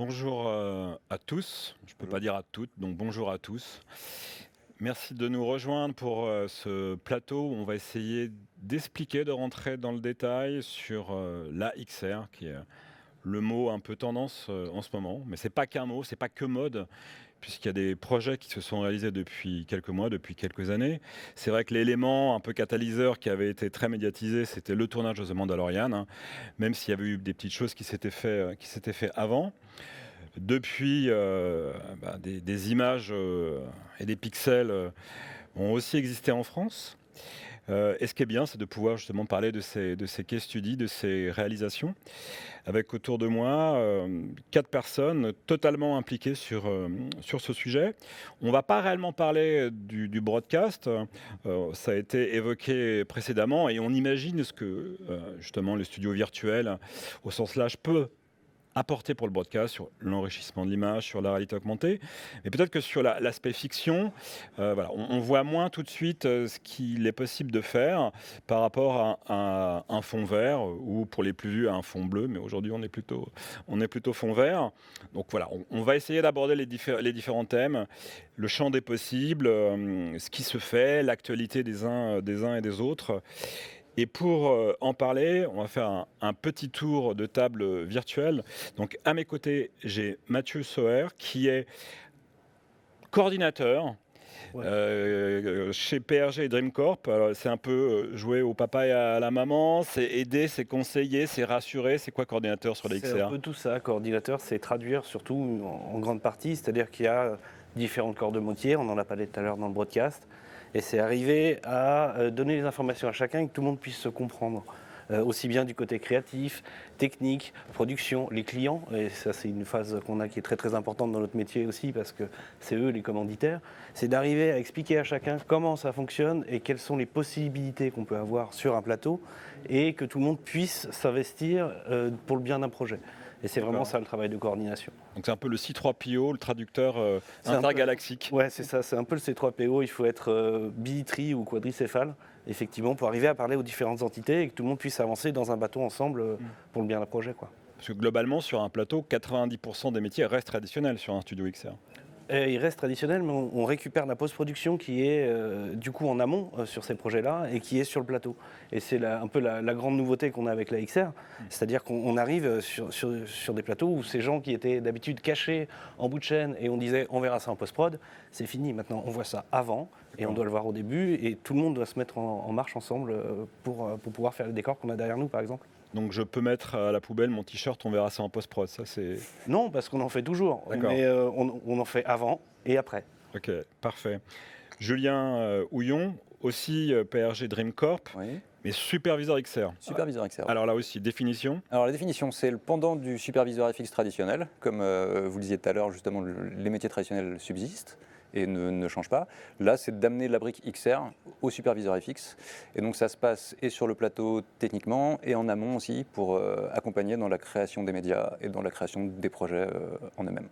Bonjour à tous, je ne peux pas Bonjour. dire à toutes, donc bonjour à tous. Merci de nous rejoindre pour ce plateau où on va essayer d'expliquer, de rentrer dans le détail sur la XR, qui est le mot un peu tendance en ce moment. Mais ce n'est pas qu'un mot, c'est pas que mode, puisqu'il y a des projets qui se sont réalisés depuis quelques mois, depuis quelques années. C'est vrai que l'élément un peu catalyseur qui avait été très médiatisé, c'était le tournage de The Mandalorian, hein, même s'il y avait eu des petites choses qui s'étaient fait avant. Depuis, des images et des pixels ont aussi existé en France. Et ce qui est bien, c'est de pouvoir justement parler de ces case studies, de ces réalisations, avec autour de moi 4 personnes totalement impliquées sur ce sujet. On ne va pas réellement parler du broadcast, ça a été évoqué précédemment, et on imagine ce que justement le studio virtuel, au sens large, peut apporter pour le broadcast, sur l'enrichissement de l'image, sur la réalité augmentée. Mais peut-être que sur l'aspect fiction, voilà, on voit moins tout de suite ce qu'il est possible de faire par rapport à un fond vert ou pour les plus vieux à un fond bleu. Mais aujourd'hui, on est plutôt fond vert. Donc voilà, on va essayer d'aborder les différents thèmes, le champ des possibles, ce qui se fait, l'actualité des uns et des autres. Et pour en parler, on va faire un petit tour de table virtuelle. Donc à mes côtés, j'ai Mathieu Soer qui est coordinateur Ouais. chez PRG et Dream Corp. Alors, c'est un peu jouer au papa et à la maman, c'est aider, c'est conseiller, c'est rassurer. C'est quoi coordinateur sur la C'est un XR? peu tout ça, coordinateur, c'est traduire surtout en grande partie, c'est-à-dire qu'il y a différents corps de métier, on en a parlé tout à l'heure dans le broadcast, et c'est arriver à donner les informations à chacun et que tout le monde puisse se comprendre. Aussi bien du côté créatif, technique, production, les clients, et ça c'est une phase qu'on a qui est très très importante dans notre métier aussi parce que c'est eux les commanditaires, c'est d'arriver à expliquer à chacun comment ça fonctionne et quelles sont les possibilités qu'on peut avoir sur un plateau et que tout le monde puisse s'investir pour le bien d'un projet. Et c'est vraiment D'accord. ça le travail de coordination. Donc c'est un peu le C3PO, le traducteur C'est un peu, intergalactique. ouais, c'est ça, c'est un peu le C3PO, il faut être bi-tri ou quadricéphale, effectivement, pour arriver à parler aux différentes entités et que tout le monde puisse avancer dans un bateau ensemble pour le bien d'un projet, quoi. Parce que globalement, sur un plateau, 90% des métiers restent traditionnels sur un studio XR. Il reste traditionnel, mais on récupère la post-production qui est du coup en amont sur ces projets-là et qui est sur le plateau. Et c'est un peu la grande nouveauté qu'on a avec la XR, c'est-à-dire qu'on arrive sur des plateaux où ces gens qui étaient d'habitude cachés en bout de chaîne et on disait on verra ça en post-prod, c'est fini. Maintenant on voit ça avant et on D'accord. doit le voir au début et tout le monde doit se mettre en marche ensemble pour pouvoir faire les décors qu'on a derrière nous par exemple. Donc je peux mettre à la poubelle mon t-shirt, on verra ça en post-prod. Ça c'est. Non, parce qu'on en fait toujours, D'accord. mais on en fait avant et après. Ok, parfait. Julien Houillon, aussi PRG Dream Corp, Oui, mais superviseur XR. superviseur XR. Alors là aussi, définition. Alors la définition, c'est le pendant du superviseur FX traditionnel. Comme vous le disiez tout à l'heure, justement, les métiers traditionnels subsistent et ne changent pas. Là, c'est d'amener la brique XR au superviseur FX. Et donc ça se passe et sur le plateau techniquement et en amont aussi pour accompagner dans la création des médias et dans la création des projets en eux-mêmes.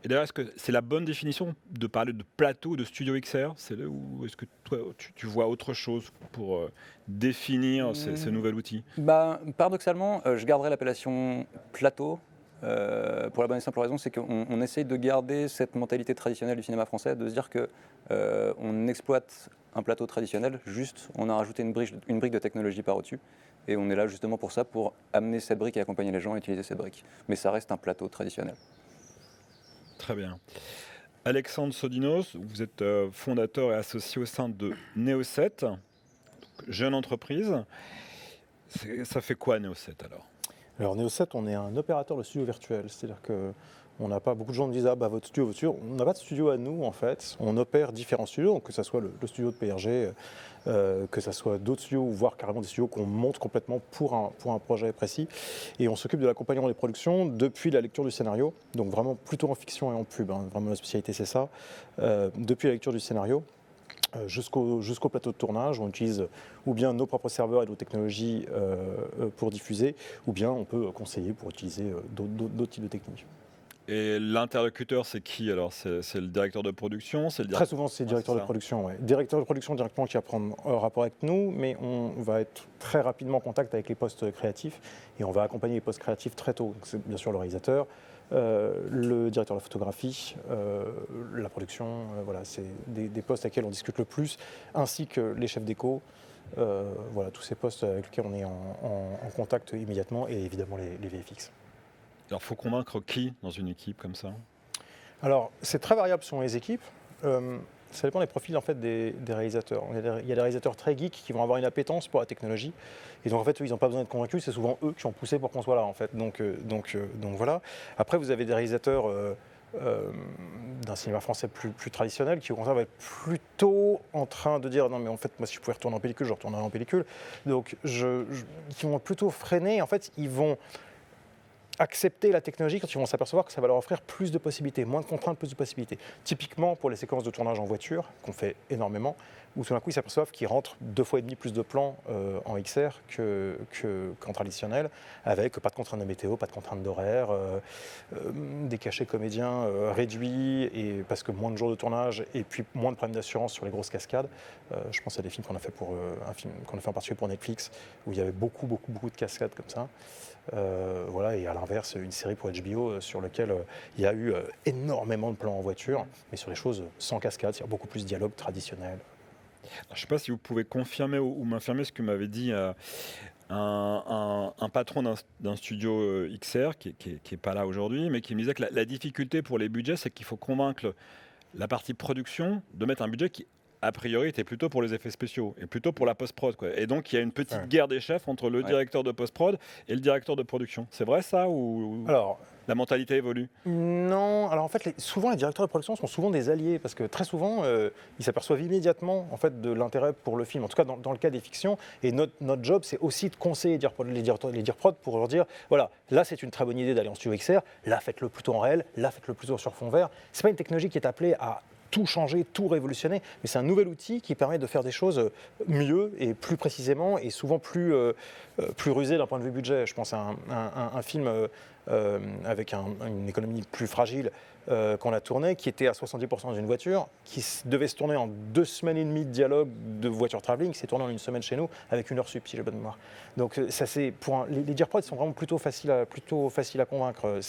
Et d'ailleurs, est-ce que c'est la bonne définition de parler de plateau, de studio XR? C'est là où est-ce que toi, tu vois autre chose pour définir ce nouvel outil? Bah, paradoxalement, je garderai l'appellation plateau. Pour la bonne et simple raison, c'est qu'on essaye de garder cette mentalité traditionnelle du cinéma français, de se dire que on exploite un plateau traditionnel, juste on a rajouté une brique de technologie par au-dessus, et on est là justement pour ça, pour amener cette brique et accompagner les gens à utiliser cette brique. Mais ça reste un plateau traditionnel. Très bien. Alexandre Sodinos, vous êtes fondateur et associé au sein de Neo7, jeune entreprise. Ça fait quoi Neo7 alors? Alors Neo7, on est un opérateur de studio virtuel, c'est-à-dire que on n'a pas, beaucoup de gens me disent ah bah votre studio, on n'a pas de studio à nous en fait, on opère différents studios, donc que ce soit le studio de PRG, que ce soit d'autres studios, voire carrément des studios qu'on monte complètement pour un projet précis, et on s'occupe de l'accompagnement des productions depuis la lecture du scénario, donc vraiment plutôt en fiction et en pub, hein, vraiment la spécialité c'est ça, depuis la lecture du scénario. Jusqu'au plateau de tournage, on utilise ou bien nos propres serveurs et nos technologies pour diffuser, ou bien on peut conseiller pour utiliser d'autres types de techniques. Et l'interlocuteur, c'est qui alors? C'est le directeur de production? C'est le Très souvent, c'est le directeur c'est de ça. production. Ouais. Directeur de production directement qui va prendre rapport avec nous, mais on va être très rapidement en contact avec les postes créatifs et on va accompagner les postes créatifs très tôt. Donc, c'est bien sûr le réalisateur, le directeur de la photographie, la production. Voilà, c'est des postes avec lesquels on discute le plus, ainsi que les chefs déco. Voilà, tous ces postes avec lesquels on est en contact immédiatement et évidemment les VFX. Alors, il faut convaincre qui dans une équipe comme ça? Alors, c'est très variable selon les équipes. Ça dépend des profils en fait, des réalisateurs. Il y a des réalisateurs très geeks qui vont avoir une appétence pour la technologie. Et donc, en fait, eux, ils n'ont pas besoin d'être convaincus. C'est souvent eux qui ont poussé pour qu'on soit là, en fait. Donc voilà. Après, vous avez des réalisateurs d'un cinéma français plus traditionnel qui, au contraire, vont être plutôt en train de dire non, mais en fait, moi, si je pouvais retourner en pellicule, je retournerais en pellicule. Donc, qui vont plutôt freiner. En fait, ils vont accepter la technologie quand ils vont s'apercevoir que ça va leur offrir plus de possibilités, moins de contraintes, plus de possibilités. Typiquement pour les séquences de tournage en voiture, qu'on fait énormément, où tout d'un coup ils s'aperçoivent qu'ils rentrent 2,5 fois plus de plans en XR qu'en traditionnel, avec pas de contraintes de météo, pas de contraintes d'horaire, des cachets comédiens réduits, et parce que moins de jours de tournage, et puis moins de problèmes d'assurance sur les grosses cascades. Je pense à des films qu'on a fait pour un film qu'on a fait en particulier pour Netflix, où il y avait beaucoup de cascades comme ça. Voilà, et à l'inverse, une série pour HBO sur laquelle il y a eu énormément de plans en voiture, mais sur des choses sans cascade, c'est-à-dire beaucoup plus de dialogue traditionnel. Alors, je ne sais pas si vous pouvez confirmer ou m'infirmer ce que m'avait dit un patron d'un studio XR qui est pas là aujourd'hui, mais qui me disait que la difficulté pour les budgets, c'est qu'il faut convaincre la partie production de mettre un budget qui, a priori, était plutôt pour les effets spéciaux et plutôt pour la post-prod, quoi. Et donc, il y a une petite guerre des chefs entre le directeur de post-prod et le directeur de production. C'est vrai ça ou Alors, la mentalité évolue? non, alors en fait, souvent les directeurs de production sont souvent des alliés, parce que très souvent, ils s'aperçoivent immédiatement en fait, de l'intérêt pour le film, en tout cas dans le cas des fictions. Et notre job, c'est aussi de conseiller les dirprod pour leur dire, voilà, là c'est une très bonne idée d'aller en studio XR, là faites-le plutôt en réel, là faites-le plutôt sur fond vert. C'est pas une technologie qui est appelée à tout changer, tout révolutionner, mais c'est un nouvel outil qui permet de faire des choses mieux et plus précisément et souvent plus rusé d'un point de vue budget. Je pense à un film avec une économie plus fragile qu'on a tourné, qui était à 70% dans une voiture, qui devait se tourner en 2 semaines et demie de dialogue de voiture travelling, qui s'est tourné en 1 semaine chez nous, avec 1 heure sup, si j'ai bonne mémoire. Donc ça, c'est les dirprods sont vraiment plutôt faciles à convaincre.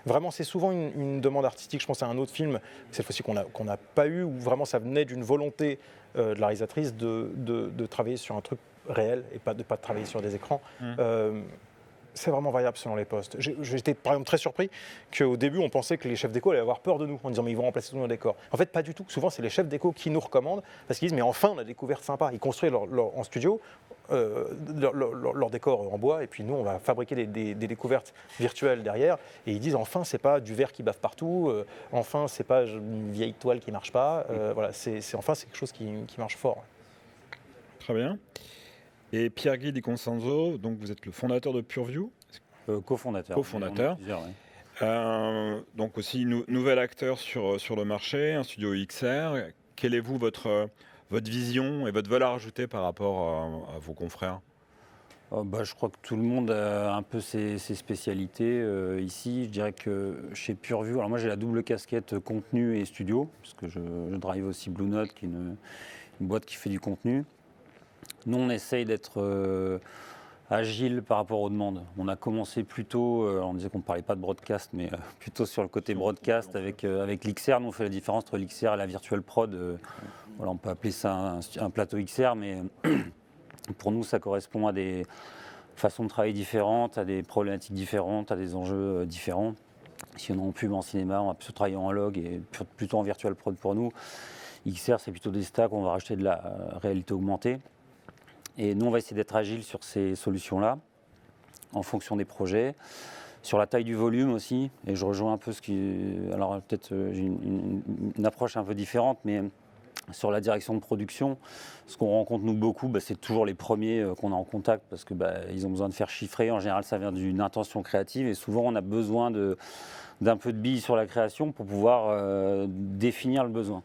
Vraiment, c'est souvent une demande artistique. Je pense à un autre film, cette fois-ci qu'on n'a pas eu, où vraiment ça venait d'une volonté de la réalisatrice de travailler sur un truc réel et pas de travailler sur des écrans. C'est vraiment variable selon les postes. J'étais par exemple très surpris qu'au début on pensait que les chefs déco allaient avoir peur de nous en disant mais ils vont remplacer tous nos décors. En fait pas du tout. Souvent c'est les chefs déco qui nous recommandent parce qu'ils disent mais enfin on a des découvertes sympas. Ils construisent en studio leur décor en bois et puis nous on va fabriquer des découvertes virtuelles derrière et ils disent enfin c'est pas du verre qui bave partout, enfin c'est pas une vieille toile qui marche pas. Voilà, c'est quelque chose qui marche fort. Très bien. Et Pierre-Guy Di Constanzo, donc vous êtes le fondateur de PureView. Cofondateur. Cofondateur. Donc aussi nouvel acteur sur le marché, un studio XR. Quelle est votre vision et votre valeur ajoutée par rapport à vos confrères? Je crois que tout le monde a un peu ses spécialités ici. Je dirais que chez PureView, alors moi j'ai la double casquette contenu et studio, parce que je drive aussi Blue Note, qui est une boîte qui fait du contenu. Nous, on essaye d'être agile par rapport aux demandes. On a commencé plutôt, on disait qu'on ne parlait pas de broadcast, mais plutôt sur le côté broadcast avec l'XR. Nous, on fait la différence entre l'XR et la virtual prod. Voilà, on peut appeler ça un plateau XR, mais pour nous, ça correspond à des façons de travailler différentes, à des problématiques différentes, à des enjeux différents. Si on est en pub, en cinéma, on va plutôt travailler en log et plutôt en virtual prod pour nous. XR, c'est plutôt des stacks, on va rajouter de la réalité augmentée. Et nous, on va essayer d'être agile sur ces solutions-là, en fonction des projets. Sur la taille du volume aussi, et je rejoins un peu ce qui... Alors peut-être j'ai une approche un peu différente, mais sur la direction de production, ce qu'on rencontre nous beaucoup, c'est toujours les premiers qu'on a en contact, parce que ils ont besoin de faire chiffrer. En général, ça vient d'une intention créative, et souvent on a besoin d'un peu de billes sur la création pour pouvoir définir le besoin.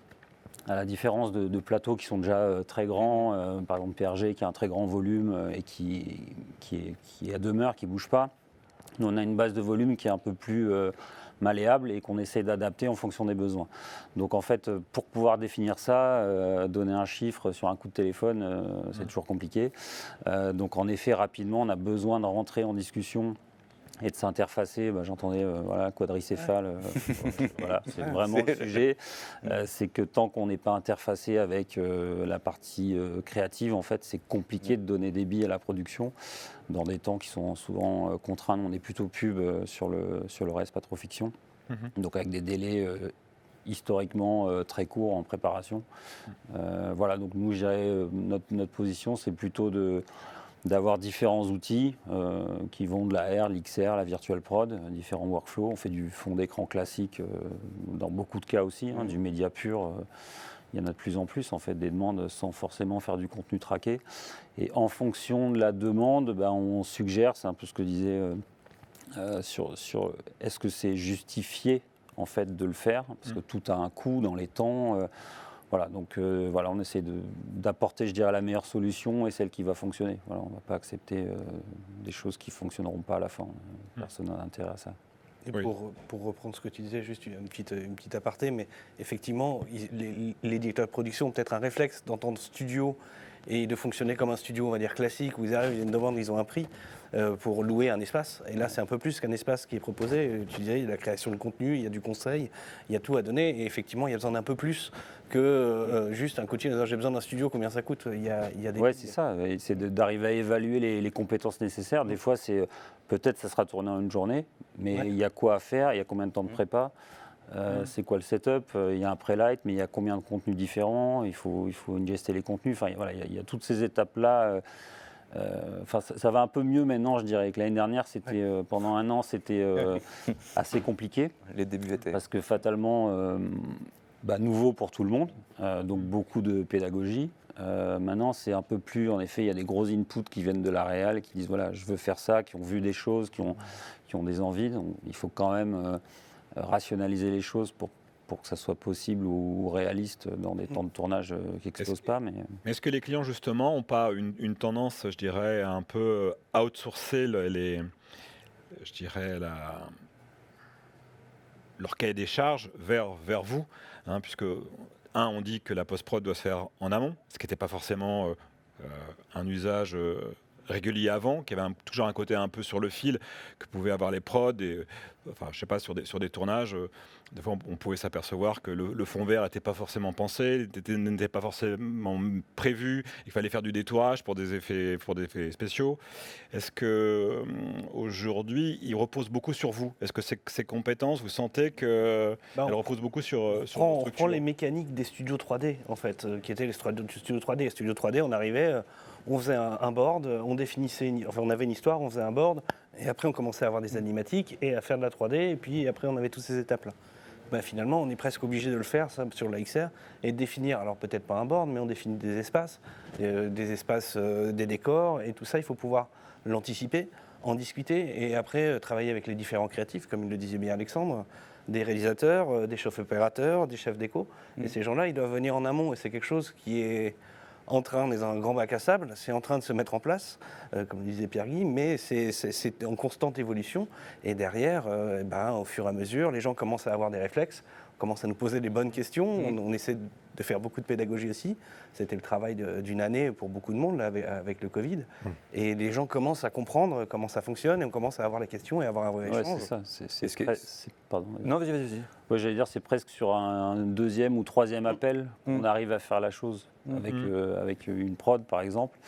À la différence de plateaux qui sont déjà très grands, par exemple PRG qui a un très grand volume et qui est à demeure, qui ne bouge pas. Nous, on a une base de volume qui est un peu plus malléable et qu'on essaie d'adapter en fonction des besoins. Donc en fait, pour pouvoir définir ça, donner un chiffre sur un coup de téléphone, c'est toujours compliqué. Donc en effet, rapidement, on a besoin de rentrer en discussion et de s'interfacer. J'entendais voilà, quadricéphale, voilà, c'est vraiment le sujet. C'est que tant qu'on n'est pas interfacé avec la partie créative, en fait, c'est compliqué de donner des billes à la production dans des temps qui sont souvent contraints. On est plutôt pub sur le reste, pas trop fiction. Donc avec des délais historiquement très courts en préparation. Voilà, donc nous, je dirais, notre position, c'est plutôt d'avoir différents outils qui vont de la R, l'XR, la Virtual Prod, différents workflows. On fait du fond d'écran classique dans beaucoup de cas aussi, du média pur. Il y en a de plus en plus, en fait, des demandes sans forcément faire du contenu traqué. Et en fonction de la demande, on suggère, c'est un peu ce que disait sur est-ce que c'est justifié en fait de le faire, parce que tout a un coût dans les temps. Voilà, donc voilà, on essaie d'apporter, je dirais, la meilleure solution et celle qui va fonctionner. Voilà, on ne va pas accepter des choses qui ne fonctionneront pas à la fin. Personne n'a intérêt à ça. Et pour reprendre ce que tu disais, juste une petite aparté, mais effectivement, les directeurs de production ont peut-être un réflexe d'entendre studio et de fonctionner comme un studio, on va dire, classique, où ils arrivent, il y a une demande, ils ont un prix pour louer un espace. Et là, c'est un peu plus qu'un espace qui est proposé. Tu disais, il y a la création de contenu, il y a du conseil, il y a tout à donner. Et effectivement, il y a besoin d'un peu plus que juste un coaching. J'ai besoin d'un studio, combien ça coûte? Il y a des... Oui, c'est ça. C'est d'arriver à évaluer les compétences nécessaires. Des fois, c'est peut-être ça sera tourné en une journée, mais il y a quoi à faire, il y a combien de temps de prépa. C'est quoi le setup? Il y a un pré-light, mais il y a combien de contenus différents? Il faut ingester les contenus. Enfin, voilà, il y a toutes ces étapes-là. Ça va un peu mieux maintenant, je dirais. Que l'année dernière, c'était pendant un an, c'était assez compliqué. Les débuts étaient. Parce que fatalement, nouveau pour tout le monde, donc beaucoup de pédagogie. Maintenant, c'est un peu plus, en effet, il y a des gros inputs qui viennent de la réal, qui disent voilà, je veux faire ça, qui ont vu des choses, qui ont des envies. Donc, il faut quand même rationaliser les choses pour que ça soit possible ou réaliste dans des temps de tournage qui n'explosent pas. Mais est-ce que les clients, justement, n'ont pas une tendance, je dirais, à un peu outsourcer je dirais, leur cahier des charges vers vous, puisque, on dit que la post-prod doit se faire en amont, ce qui n'était pas forcément un usage régulier avant, qui avait toujours un côté un peu sur le fil que pouvaient avoir les prods. Et, enfin, je sais pas, sur des tournages, des fois on pouvait s'apercevoir que le fond vert n'était pas forcément pensé, n'était pas forcément prévu. Il fallait faire du détourage pour des effets spéciaux. Est-ce que aujourd'hui, il repose beaucoup sur vous? Est-ce que ces compétences, vous sentez qu'elles reposent beaucoup sur on prend les mécaniques des studios 3D, en fait, qui étaient les studios 3D. Les studios 3D, on arrivait, on faisait un board, on définissait, on avait une histoire, on faisait un board, et après on commençait à avoir des animatiques et à faire de la 3D, et puis après on avait toutes ces étapes-là. Finalement, on est presque obligé de le faire, ça, sur la XR, et de définir, alors peut-être pas un board, mais on définit des espaces, des décors, et tout ça, il faut pouvoir l'anticiper, en discuter, et après travailler avec les différents créatifs, comme le disait bien Alexandre, des réalisateurs, des chefs opérateurs, des chefs déco. Et ces gens-là, ils doivent venir en amont, et c'est quelque chose qui est en train, on est dans un grand bac à sable, c'est en train de se mettre en place, comme disait Pierre-Guy, mais c'est en constante évolution. Et derrière, au fur et à mesure, les gens commencent à avoir des réflexes, commencent à nous poser des bonnes questions. On essaie de faire beaucoup de pédagogie aussi. C'était le travail d'une année pour beaucoup de monde là, avec le Covid. Et les gens commencent à comprendre comment ça fonctionne et on commence à avoir les questions et à avoir un vrai échange. C'est ça. Pardon. Non, vas-y. Ouais, j'allais dire, c'est presque sur un deuxième ou troisième appel qu'on arrive à faire la chose avec une prod, par exemple.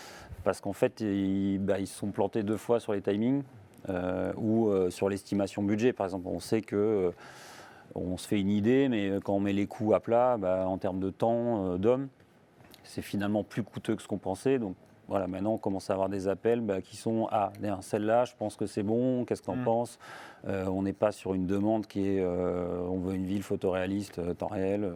Parce qu'en fait, ils se sont plantés 2 fois sur les timings ou sur l'estimation budget. Par exemple, on sait que on se fait une idée, mais quand on met les coûts à plat, en termes de temps, d'hommes, c'est finalement plus coûteux que ce qu'on pensait. Donc voilà, maintenant on commence à avoir des appels qui sont celle-là, je pense que c'est bon, qu'est-ce que tu en penses? On n'est pas sur une demande qui est on veut une ville photoréaliste, temps réel,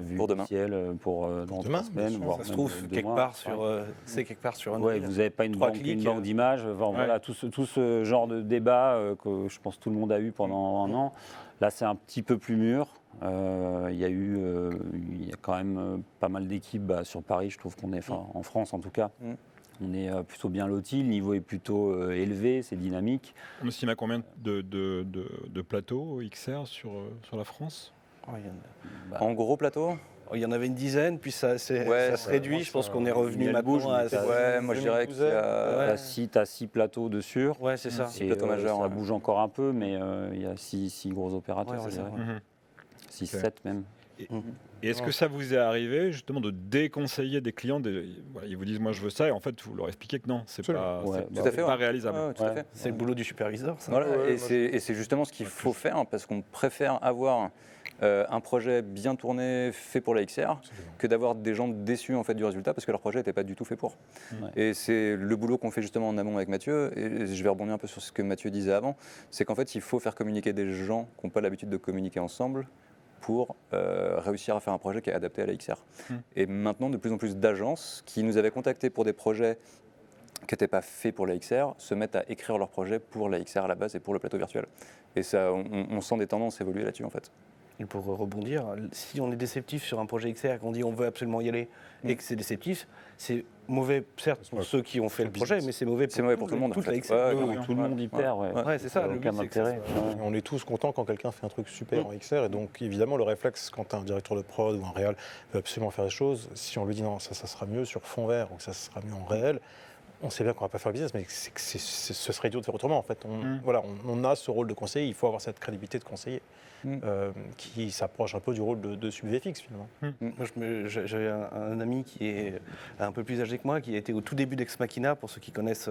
vue pour du demain. ciel pour dans 3 semaines, voire Ça se même trouve 2 quelque mois. part sur, quelque part sur un. Ouais, vous n'avez pas une banque d'images. Voilà, tout ce genre de débat que je pense que tout le monde a eu pendant un an. Là, c'est un petit peu plus mûr. Il y a quand même pas mal d'équipes sur Paris. Je trouve qu'on est, en France en tout cas, On est plutôt bien loti, le niveau est plutôt élevé, c'est dynamique. On estime à combien de plateaux XR sur la France? Oh, il y en a- En gros plateau, il y en avait une dizaine, puis ça se réduit. Je pense qu'on est revenu il y a le maintenant bouge, à... mais t'as- ouais, moi je dirais qu'il y a Tu as 6 plateaux dessus. Ouais, c'est ça. Six plateaux majeurs, Ça ouais. bouge encore un peu, mais il y a 6 gros opérateurs, Ouais, c'est ouais, vrai. ouais. Mhm. 6, Ok. 7 même. Et est-ce que ça vous est arrivé justement de déconseiller des clients voilà, ils vous disent moi je veux ça et en fait vous leur expliquez que non, c'est Absolument. pas, Ouais, c'est tout pas- à fait, pas ouais. réalisable. Ouais, tout à Ouais. fait. C'est le boulot du superviseur, ça. Voilà, Ouais, et c'est justement ce qu'il faut faire, parce qu'on préfère avoir un projet bien tourné, fait pour la XR, que d'avoir des gens déçus en fait, du résultat, parce que leur projet n'était pas du tout fait pour. Ouais. Et c'est le boulot qu'on fait justement en amont avec Mathieu, et je vais rebondir un peu sur ce que Mathieu disait avant, c'est qu'en fait il faut faire communiquer des gens qui n'ont pas l'habitude de communiquer ensemble pour réussir à faire un projet qui est adapté à la XR. Et maintenant, de plus en plus d'agences qui nous avaient contactés pour des projets qui n'étaient pas faits pour la XR se mettent à écrire leurs projets pour la XR à la base et pour le plateau virtuel. Et ça, on sent des tendances évoluer là-dessus en fait. Et pour rebondir, si on est déceptif sur un projet XR et qu'on dit on veut absolument y aller et que c'est déceptif, c'est mauvais, certes, pour ceux qui ont fait le projet, mais c'est mauvais pour tout le monde, toute en la fait. XR. Ouais, Tout, ouais, tout le monde y perd. Ouais. Ouais, c'est ça, Ça a le aucun but, c'est que ça intérêt. soit- Ouais. Et on est tous contents quand quelqu'un fait un truc super en XR. Et donc, évidemment, le réflexe, quand un directeur de prod ou un réal veut absolument faire des choses, si on lui dit non, ça sera mieux sur fond vert ou que ça sera mieux en réel, on sait bien qu'on ne va pas faire le business, mais ce serait idiot de faire autrement. En fait, voilà, on a ce rôle de conseiller, il faut avoir cette crédibilité de conseiller qui s'approche un peu du rôle de sub-VFX finalement. Moi, j'avais un ami qui est un peu plus âgé que moi, qui était au tout début d'Ex Machina, pour ceux qui connaissent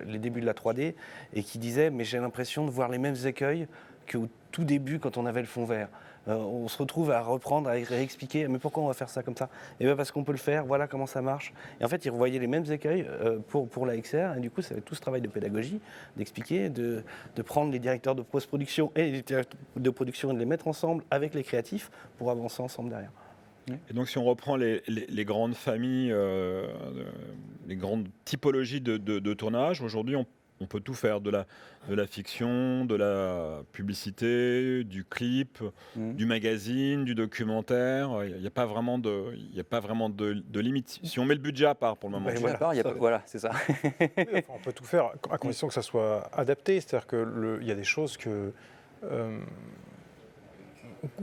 les débuts de la 3D, et qui disait mais j'ai l'impression de voir les mêmes écueils qu'au tout début quand on avait le fond vert. On se retrouve à reprendre, à réexpliquer mais pourquoi on va faire ça comme ça? Et bien parce qu'on peut le faire, voilà comment ça marche. Et en fait, il revoyait les mêmes écueils pour la XR, et du coup, ça avait tout ce travail de pédagogie, d'expliquer, de prendre les directeurs de post-production et les directeurs de production et de les mettre ensemble avec les créatifs pour avancer ensemble derrière. Et donc si on reprend les grandes familles, les grandes typologies de tournage, aujourd'hui on peut tout faire, de la fiction, de la publicité, du clip, du magazine, du documentaire. Il n'y a pas vraiment de limite. Si on met le budget à part pour le moment. Ouais, Voilà, voilà, il y a ça, pas- voilà, c'est ça. Oui, enfin, on peut tout faire à condition que ça soit adapté. C'est-à-dire qu'il y a des choses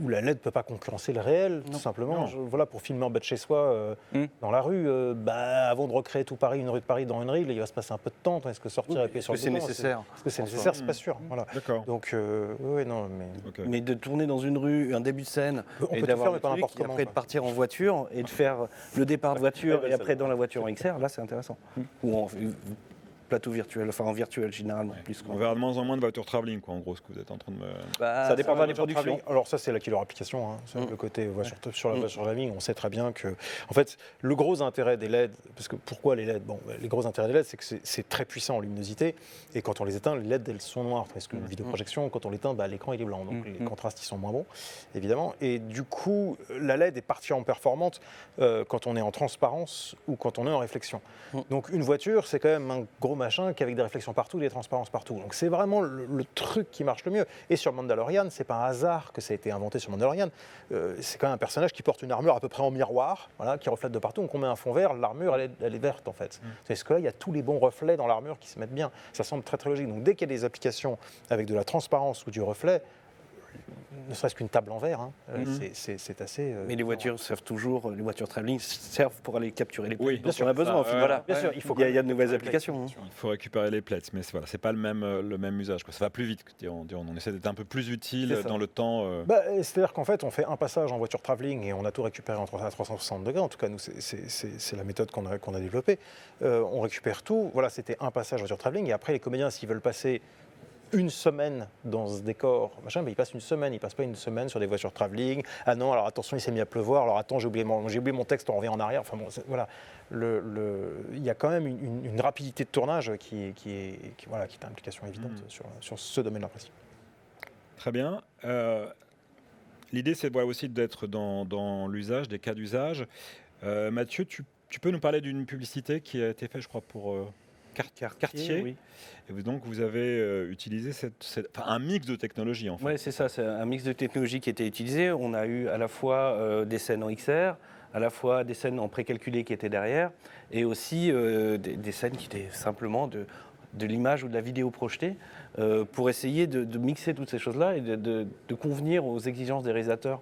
où la LED ne peut pas concurrencer le réel, tout simplement. Non. Voilà, pour filmer en bas de chez soi, dans la rue, avant de recréer tout Paris, une rue de Paris dans une reel, il va se passer un peu de temps. Est-ce que sortir et appuyer sur le c'est bouton, nécessaire. Est-ce que c'est nécessaire? C'est pas sûr. Voilà. D'accord. Donc, oui, non, mais Ok. Mais de tourner dans une rue, un début de scène, On peut et tout d'avoir faire, le mais pas truc, n'importe et comment, après de quoi. partir en voiture et de faire le départ de voiture et après dans la voiture en XR, là c'est intéressant. Ou en plateau virtuel, enfin en virtuel généralement plus. quoi. On verra de moins en moins de voitures travelling, quoi, en gros, ce que vous êtes en train de me... Bah, Ça dépendra des voiture productions. travelling. Alors ça, c'est la killer application. Hein. C'est le côté sur la voiture travelling, on sait très bien que... En fait, le gros intérêt des LED, parce que pourquoi les LED? Bon, les gros intérêts des LED, c'est que c'est très puissant en luminosité, et quand on les éteint, les LED, elles sont noires, parce que la vidéoprojection, quand on l'éteint, l'écran, il est blanc, donc les contrastes, ils sont moins bons, évidemment. Et du coup, la LED est particulièrement performante quand on est en transparence ou quand on est en réflexion. Donc une voiture, c'est quand même un gros machin qui avec des réflexions partout, des transparences partout. Donc c'est vraiment le truc qui marche le mieux. Et sur Mandalorian, c'est pas un hasard que ça a été inventé sur Mandalorian. C'est quand même un personnage qui porte une armure à peu près en miroir, voilà, qui reflète de partout. Donc on met un fond vert, l'armure elle est verte en fait. Parce que là, il y a tous les bons reflets dans l'armure qui se mettent bien. Ça semble très très logique. Donc dès qu'il y a des applications avec de la transparence ou du reflet, ne serait-ce qu'une table en verre, hein, c'est assez... Mais les voitures servent toujours, les voitures travelling servent pour aller capturer les plates. Oui, Donc bien sûr, on a besoin. ça, au final. voilà. Bien sûr, il faut. Il y a de nouvelles applications. Il faut récupérer les plates, mais voilà, c'est pas le même usage, quoi. Ça va plus vite. On essaie d'être un peu plus utile C'est ça. dans le temps. C'est-à-dire qu'en fait, on fait un passage en voiture travelling et on a tout récupéré à 360 degrés. En tout cas, nous, c'est la méthode qu'on a développée. On récupère tout. Voilà, c'était un passage en voiture travelling. Et après, les comédiens, s'ils veulent passer une semaine dans ce décor, machin, mais ils passent une semaine, ils passent pas une semaine sur des voitures travelling. Ah non, alors attention, il s'est mis à pleuvoir. Alors attends, j'ai oublié mon texte, on revient en arrière. Enfin bon, voilà. Il y a quand même une rapidité de tournage qui est une implication évidente sur ce domaine-là précis. Très bien. L'idée, c'est aussi d'être dans l'usage, des cas d'usage. Mathieu, tu peux nous parler d'une publicité qui a été faite, je crois, pour Cartier. Oui. Et donc, vous avez utilisé un mix de technologies, en fait. Oui, c'est ça, c'est un mix de technologies qui était utilisé. On a eu à la fois des scènes en XR, à la fois des scènes en précalculé qui étaient derrière, et aussi des scènes qui étaient simplement de l'image ou de la vidéo projetée, pour essayer de mixer toutes ces choses-là et de convenir aux exigences des réalisateurs,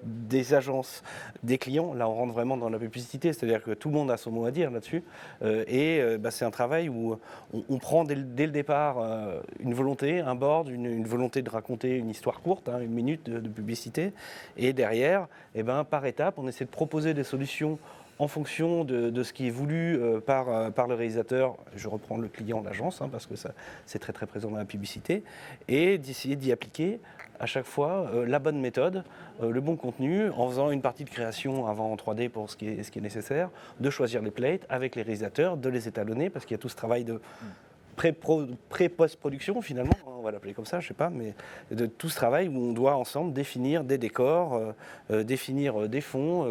des agences, des clients. Là, on rentre vraiment dans la publicité, c'est-à-dire que tout le monde a son mot à dire là-dessus. C'est un travail où on prend dès le départ une volonté, un board, une volonté de raconter une histoire courte, 1 minute de publicité. Et derrière, par étape, on essaie de proposer des solutions en fonction de ce qui est voulu par le réalisateur. Je reprends le client, l'agence, parce que ça, c'est très très présent dans la publicité, et d'essayer d'y appliquer à chaque fois la bonne méthode, le bon contenu, en faisant une partie de création avant en 3D pour ce qui est nécessaire, de choisir les plates avec les réalisateurs, de les étalonner, parce qu'il y a tout ce travail de pré-post-production finalement, on va l'appeler comme ça, je sais pas, mais de tout ce travail où on doit ensemble définir des décors, définir des fonds,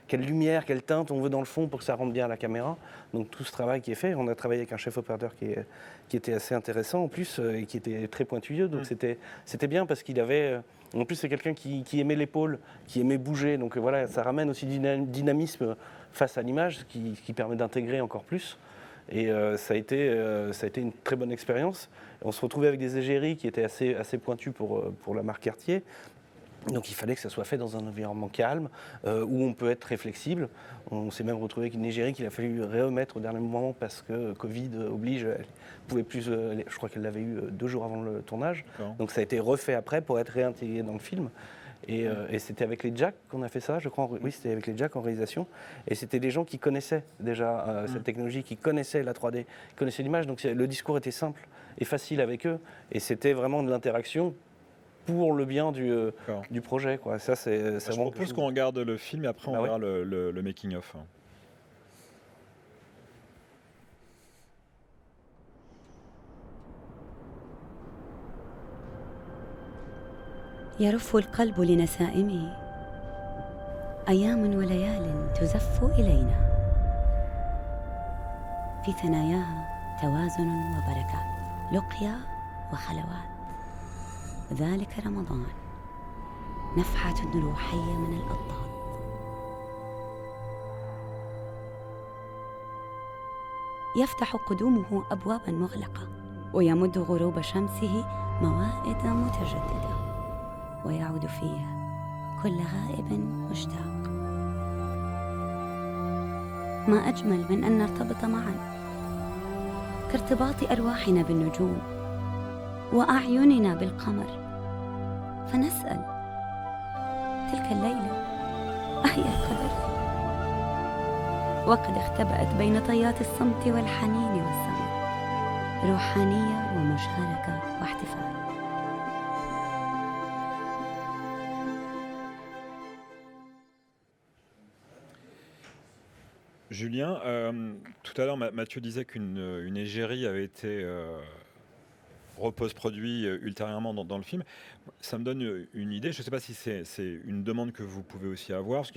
quelle lumière, quelle teinte on veut dans le fond pour que ça rentre bien à la caméra. Donc tout ce travail qui est fait, on a travaillé avec un chef opérateur qui était assez intéressant en plus et qui était très pointilleux, donc c'était bien parce qu'il avait... En plus, c'est quelqu'un qui aimait l'épaule, qui aimait bouger, donc voilà, ça ramène aussi du dynamisme face à l'image, qui permet d'intégrer encore plus. Et ça a été une très bonne expérience. On se retrouvait avec des égéries qui étaient assez pointues pour la marque Cartier. Donc il fallait que ça soit fait dans un environnement calme, où on peut être très flexible. On s'est même retrouvé avec une égérie qu'il a fallu remettre au dernier moment parce que Covid oblige, elle pouvait plus, je crois qu'elle l'avait eu 2 jours avant le tournage. Donc ça a été refait après pour être réintégré dans le film. Et c'était avec les Jacks qu'on a fait ça, je crois. Oui, c'était avec les Jacks en réalisation. Et c'était des gens qui connaissaient déjà cette technologie, qui connaissaient la 3D, qui connaissaient l'image. Donc le discours était simple et facile avec eux. Et c'était vraiment de l'interaction pour le bien du projet, quoi. Ça, c'est Je propose qu'on regarde le film et après on verra le making-of. يرف القلب لنسائمه أيام وليال تزف إلينا في ثناياها توازن وبركات لقيا وخلوات ذلك رمضان نفحة روحية من الأضداد يفتح قدومه أبوابا مغلقة ويمد غروب شمسه موائد متجددة ويعود فيها كل غائب مشتاق ما أجمل من أن نرتبط معا كارتباط أرواحنا بالنجوم وأعيننا بالقمر فنسأل تلك الليلة أهي القدر وقد اختبأت بين طيات الصمت والحنين والسمع روحانية ومشاركة واحتفال. Julien, tout à l'heure, Mathieu disait qu'une égérie avait été repose-produit ultérieurement dans le film. Ça me donne une idée. Je ne sais pas si c'est une demande que vous pouvez aussi avoir. Parce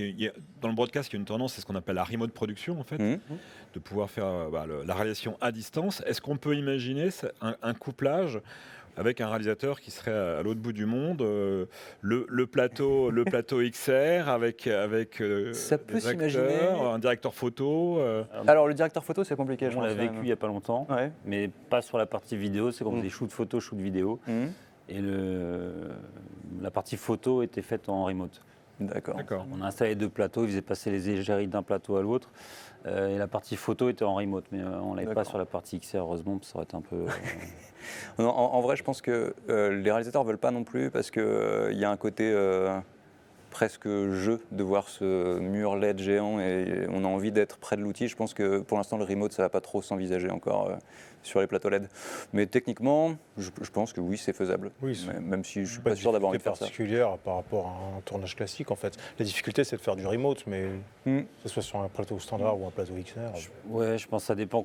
dans le broadcast, il y a une tendance, c'est ce qu'on appelle la remote production, en fait, de pouvoir faire la réalisation à distance. Est-ce qu'on peut imaginer un couplage avec un réalisateur qui serait à l'autre bout du monde, le plateau XR avec ça peut des s'imaginer. acteurs, un directeur photo. Alors le directeur photo, c'est compliqué. On l'a vécu il n'y a pas longtemps, mais pas sur la partie vidéo. C'est comme des shoots photo, shoots vidéo. Et la partie photo était faite en remote. D'accord. On a installé 2 plateaux, ils faisaient passer les égéries d'un plateau à l'autre. Et la partie photo était en remote, mais on ne l'avait pas sur la partie XR, heureusement, parce que ça aurait été un peu... Non, en vrai, je pense que les réalisateurs ne veulent pas non plus, parce qu'il y a un côté presque jeu de voir ce mur LED géant, et on a envie d'être près de l'outil. Je pense que pour l'instant, le remote, ça ne va pas trop s'envisager encore sur les plateaux LED. Mais techniquement, je pense que oui, c'est faisable. Oui, même si je ne suis pas sûr d'avoir envie de faire ça. Particulière par rapport à un tournage classique, en fait. La difficulté, c'est de faire du remote, mais que ce soit sur un plateau standard ou un plateau XR. Je pense que ça dépend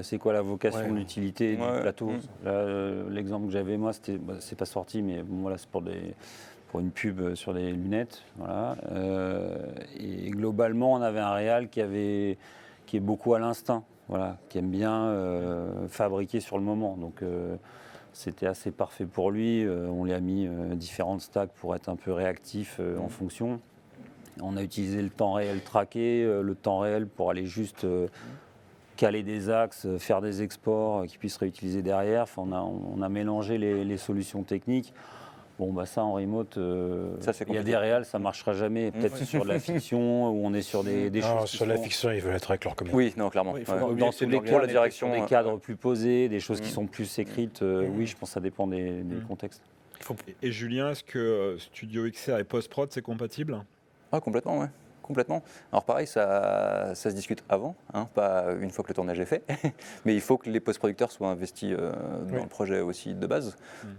c'est quoi la vocation de l'utilité du plateau. Là, l'exemple que j'avais, moi, c'est pas sorti, mais bon, voilà, c'est pour une pub sur les lunettes. Voilà. Et globalement, on avait un réal qui est beaucoup à l'instinct. Voilà, qui aime bien fabriquer sur le moment. Donc c'était assez parfait pour lui. On lui a mis différentes stacks pour être un peu réactif en fonction. On a utilisé le temps réel traqué, le temps réel pour aller juste caler des axes, faire des exports qui puissent réutiliser derrière. Enfin, on a mélangé les solutions techniques. Bon, bah ça en remote, Ça, c'est il y a compliqué. des réals, ça ne marchera jamais. Peut-être sur de la fiction, où on est sur des Non, choses qui sur la sont fiction, ils veulent être avec leur comédie. Oui, non, clairement. Oui, il faut Ouais. pas oublier dans que c'est tous de les l'organiser, cas, la direction, sur des ouais. cadres plus posés, des choses qui sont plus écrites. Mm. Oui, je pense que ça dépend des contextes. Et Julien, est-ce que Studio XR et post-prod, c'est compatible? Ah, complètement, ouais. Complètement. Alors pareil, ça se discute avant, hein, pas une fois que le tournage est fait, mais il faut que les post-producteurs soient investis dans le projet aussi de base,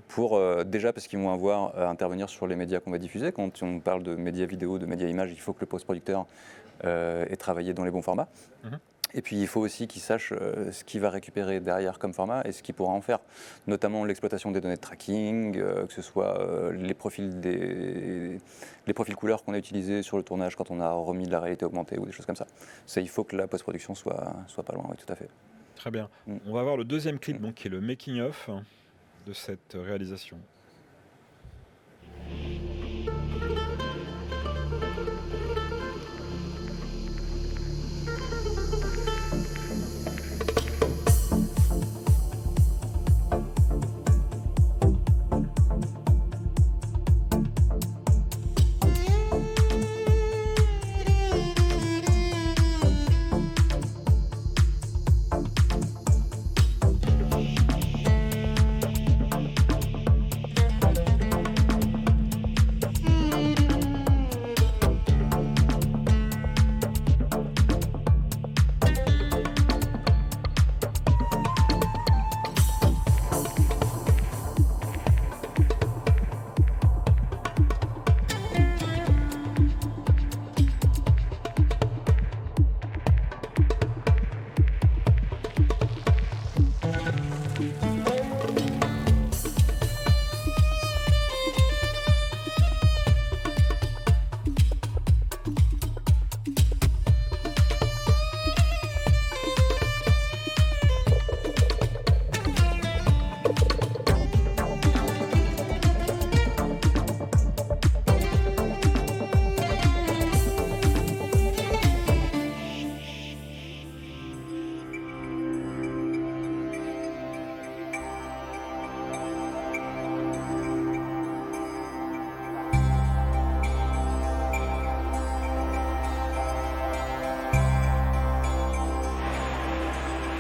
pour déjà parce qu'ils vont avoir à intervenir sur les médias qu'on va diffuser. Quand on parle de médias vidéo, de médias images, il faut que le post-producteur ait travaillé dans les bons formats. Mhm. Et puis il faut aussi qu'il sache ce qu'il va récupérer derrière comme format et ce qu'il pourra en faire, notamment l'exploitation des données de tracking, que ce soit les profils couleurs qu'on a utilisés sur le tournage quand on a remis de la réalité augmentée ou des choses comme ça. Il faut que la post-production soit pas loin, oui, tout à fait. Très bien. Mm. On va voir le deuxième clip, donc, qui est le making-of de cette réalisation.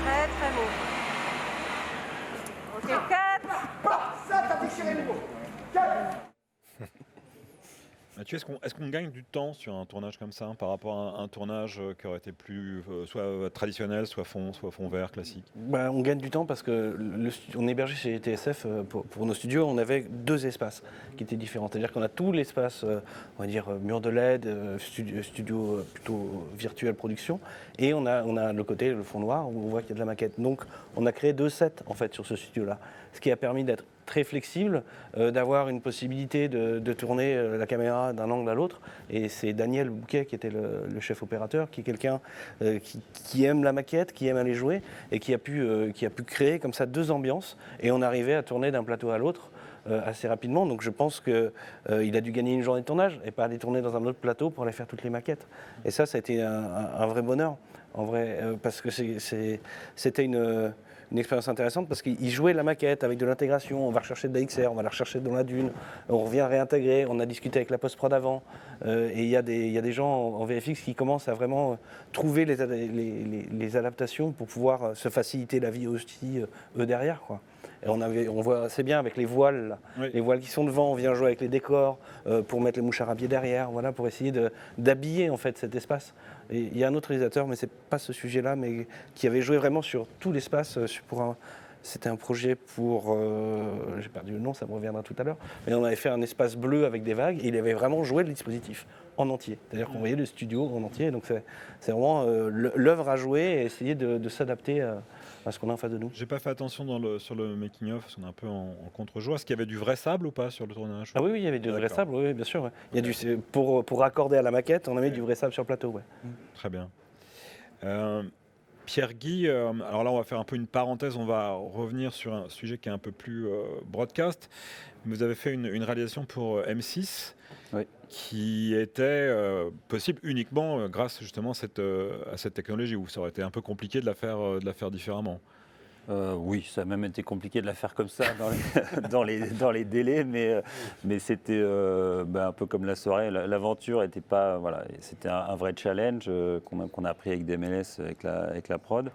Très très beau. Ok, 4. Mathieu, est-ce qu'on gagne du temps sur un tournage comme ça par rapport à un tournage qui aurait été plus soit traditionnel, soit fond vert classique? Bah, on gagne du temps parce que on est hébergé chez TSF pour nos studios. On avait 2 espaces qui étaient différents. C'est-à-dire qu'on a tout l'espace, on va dire mur de LED, studio plutôt virtuel production, et on a le côté, le fond noir où on voit qu'il y a de la maquette. Donc on a créé 2 sets en fait sur ce studio-là, ce qui a permis d'être très flexible, d'avoir une possibilité de tourner la caméra d'un angle à l'autre. Et c'est Daniel Bouquet qui était le chef opérateur, qui est quelqu'un qui aime la maquette, qui aime aller jouer et qui a pu créer comme ça 2 ambiances. Et on arrivait à tourner d'un plateau à l'autre assez rapidement. Donc je pense qu'il a dû gagner une journée de tournage et pas aller tourner dans un autre plateau pour aller faire toutes les maquettes. Et ça a été un vrai bonheur, en vrai, parce que c'était une expérience intéressante parce qu'il jouait la maquette avec de l'intégration. On va rechercher de la XR, on va la rechercher dans la dune, on revient réintégrer, on a discuté avec la post-prod avant. Et il y a des gens en VFX qui commencent à vraiment trouver les adaptations pour pouvoir se faciliter la vie aussi eux derrière, quoi. Et on voit assez bien avec les voiles, là. Oui. Les voiles qui sont devant, on vient jouer avec les décors pour mettre les mouchards à pied derrière, voilà, pour essayer d'habiller en fait cet espace. Et il y a un autre réalisateur, mais c'est pas ce sujet-là, mais qui avait joué vraiment sur tout l'espace. C'était un projet pour, j'ai perdu le nom, ça me reviendra tout à l'heure, mais on avait fait un espace bleu avec des vagues et il avait vraiment joué le dispositif en entier. C'est-à-dire qu'on voyait le studio en entier, donc c'est vraiment l'œuvre à jouer et essayer de s'adapter à ce qu'on a en face de nous. J'ai pas fait attention sur le making-of, parce qu'on est un peu en contre-joie. Est-ce qu'il y avait du vrai sable ou pas sur le tournage? Ah oui, il y avait du vrai D'accord. sable, oui, bien sûr. Ouais. Il y a pour raccorder à la maquette, on a mis du vrai sable sur le plateau. Ouais. Très bien. Pierre Guy, alors là on va faire un peu une parenthèse, on va revenir sur un sujet qui est un peu plus broadcast. Vous avez fait une réalisation pour M6 Oui. qui était possible uniquement grâce justement à cette technologie, où ça aurait été un peu compliqué de la faire différemment. Oui, ça a même été compliqué de la faire comme ça dans les délais, mais c'était un peu comme la soirée. L'aventure était pas, voilà, c'était un vrai challenge qu'on a appris avec DMLS, avec la prod.